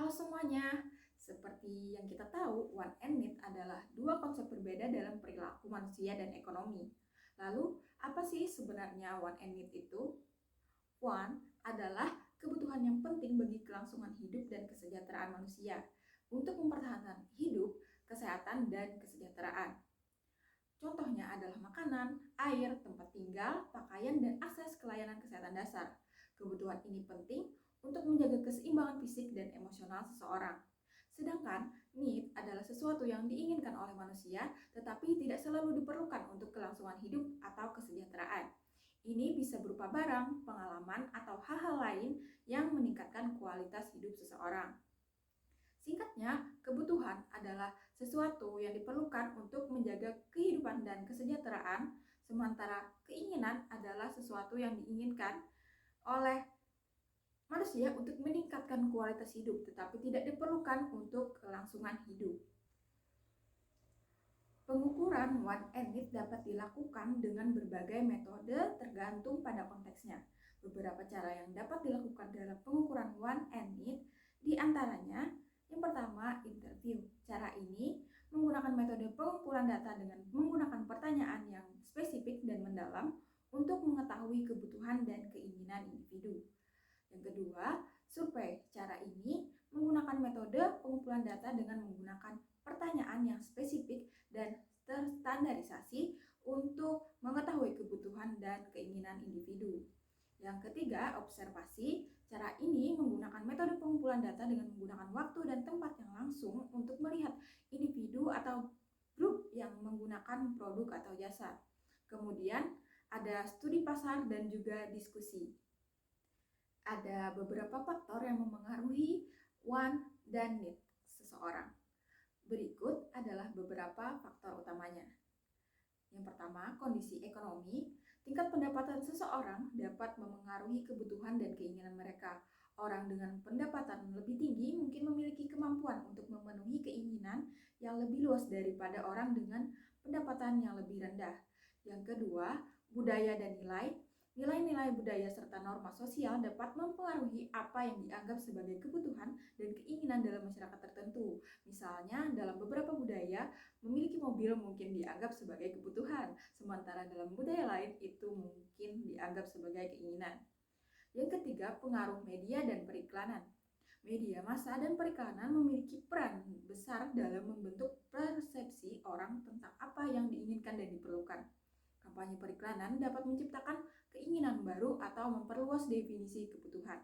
Halo semuanya, seperti yang kita tahu, want and need adalah dua konsep berbeda dalam perilaku manusia dan ekonomi. Lalu, apa sih sebenarnya want and need itu? Want adalah kebutuhan yang penting bagi kelangsungan hidup dan kesejahteraan manusia untuk mempertahankan hidup, kesehatan, dan kesejahteraan. Contohnya adalah makanan, air, tempat tinggal, pakaian, dan akses ke layanan kesehatan dasar. Kebutuhan ini penting untuk menjaga keseimbangan fisik dan emosional seseorang. Sedangkan need adalah sesuatu yang diinginkan oleh manusia, tetapi tidak selalu diperlukan untuk kelangsungan hidup atau kesejahteraan. Ini bisa berupa barang, pengalaman, atau hal-hal lain yang meningkatkan kualitas hidup seseorang. Singkatnya, kebutuhan adalah sesuatu yang diperlukan untuk menjaga kehidupan dan kesejahteraan, sementara keinginan adalah sesuatu yang diinginkan oleh manusia untuk meningkatkan kualitas hidup, tetapi tidak diperlukan untuk kelangsungan hidup. Pengukuran want and need dapat dilakukan dengan berbagai metode tergantung pada konteksnya. Beberapa cara yang dapat dilakukan dalam pengukuran want and need diantaranya: yang pertama, interview. Cara ini menggunakan metode pengumpulan data dengan menggunakan pertanyaan yang spesifik dan mendalam untuk mengetahui kebutuhan dan keinginan individu. Yang kedua, survei. Cara ini menggunakan metode pengumpulan data dengan menggunakan pertanyaan yang spesifik dan terstandarisasi untuk mengetahui kebutuhan dan keinginan individu. Yang ketiga, observasi. Cara ini menggunakan metode pengumpulan data dengan menggunakan waktu dan tempat yang langsung untuk melihat individu atau grup yang menggunakan produk atau jasa. Kemudian ada studi pasar dan juga diskusi. Ada beberapa faktor yang memengaruhi want dan need seseorang. Berikut adalah beberapa faktor utamanya. Yang pertama, kondisi ekonomi. Tingkat pendapatan seseorang dapat memengaruhi kebutuhan dan keinginan mereka. Orang dengan pendapatan lebih tinggi mungkin memiliki kemampuan untuk memenuhi keinginan yang lebih luas daripada orang dengan pendapatan yang lebih rendah. Yang kedua, budaya dan nilai. Nilai-nilai budaya serta norma sosial dapat mempengaruhi apa yang dianggap sebagai kebutuhan dan keinginan dalam masyarakat tertentu. Misalnya, dalam beberapa budaya, memiliki mobil mungkin dianggap sebagai kebutuhan, sementara dalam budaya lain itu mungkin dianggap sebagai keinginan. Yang ketiga, pengaruh media dan periklanan. Media massa dan periklanan memiliki peran besar dalam membentuk persepsi orang tentang apa yang diinginkan dan diperlukan. Kampanye periklanan dapat menciptakan keinginan baru atau memperluas definisi kebutuhan.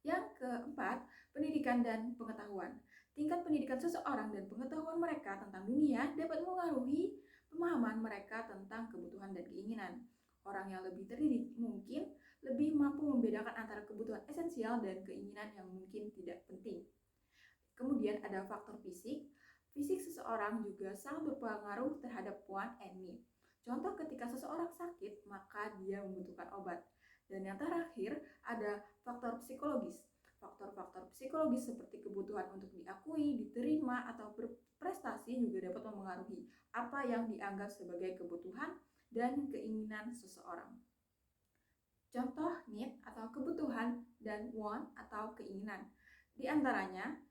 Yang keempat, pendidikan dan pengetahuan. Tingkat pendidikan seseorang dan pengetahuan mereka tentang dunia dapat mengaruhi pemahaman mereka tentang kebutuhan dan keinginan. Orang yang lebih terdidik mungkin lebih mampu membedakan antara kebutuhan esensial dan keinginan yang mungkin tidak penting. Kemudian ada faktor fisik. Fisik seseorang juga sangat berpengaruh terhadap want and need. Contoh, ketika seseorang sakit, maka dia membutuhkan obat. Dan yang terakhir, ada faktor psikologis. Faktor-faktor psikologis seperti kebutuhan untuk diakui, diterima, atau berprestasi juga dapat memengaruhi apa yang dianggap sebagai kebutuhan dan keinginan seseorang. Contoh need atau kebutuhan dan want atau keinginan. Di antaranya,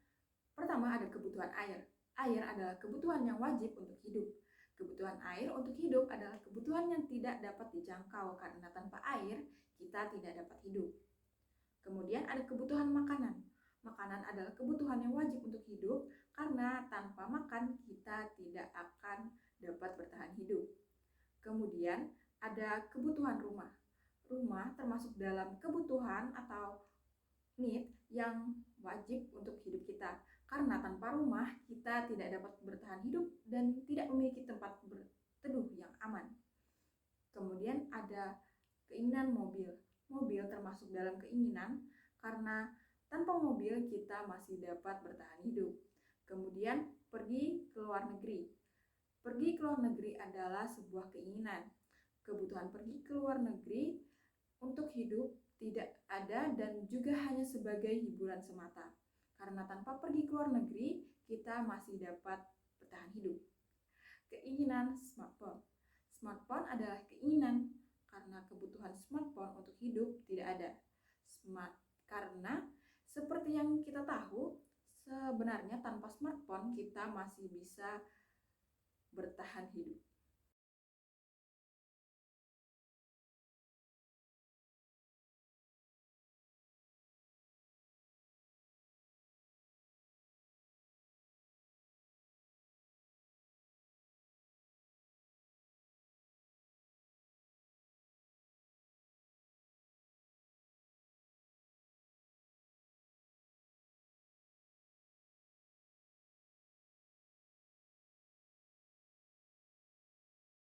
pertama ada kebutuhan air. Air adalah kebutuhan yang wajib untuk hidup. Kebutuhan air untuk hidup adalah kebutuhan yang tidak dapat dijangkau karena tanpa air kita tidak dapat hidup. Kemudian ada kebutuhan makanan. Makanan adalah kebutuhan yang wajib untuk hidup karena tanpa makan kita tidak akan dapat bertahan hidup. Kemudian ada kebutuhan rumah. Rumah termasuk dalam kebutuhan atau need yang wajib untuk hidup kita. Karena tanpa rumah, kita tidak dapat bertahan hidup dan tidak memiliki tempat berteduh yang aman. Kemudian ada keinginan mobil. Mobil termasuk dalam keinginan karena tanpa mobil kita masih dapat bertahan hidup. Kemudian pergi ke luar negeri. Pergi ke luar negeri adalah sebuah keinginan. Kebutuhan pergi ke luar negeri untuk hidup tidak ada dan juga hanya sebagai hiburan semata. Karena tanpa pergi ke luar negeri, kita masih dapat bertahan hidup. Keinginan smartphone. Smartphone adalah keinginan karena kebutuhan smartphone untuk hidup tidak ada. Karena seperti seperti yang kita tahu, sebenarnya tanpa smartphone kita masih bisa bertahan hidup.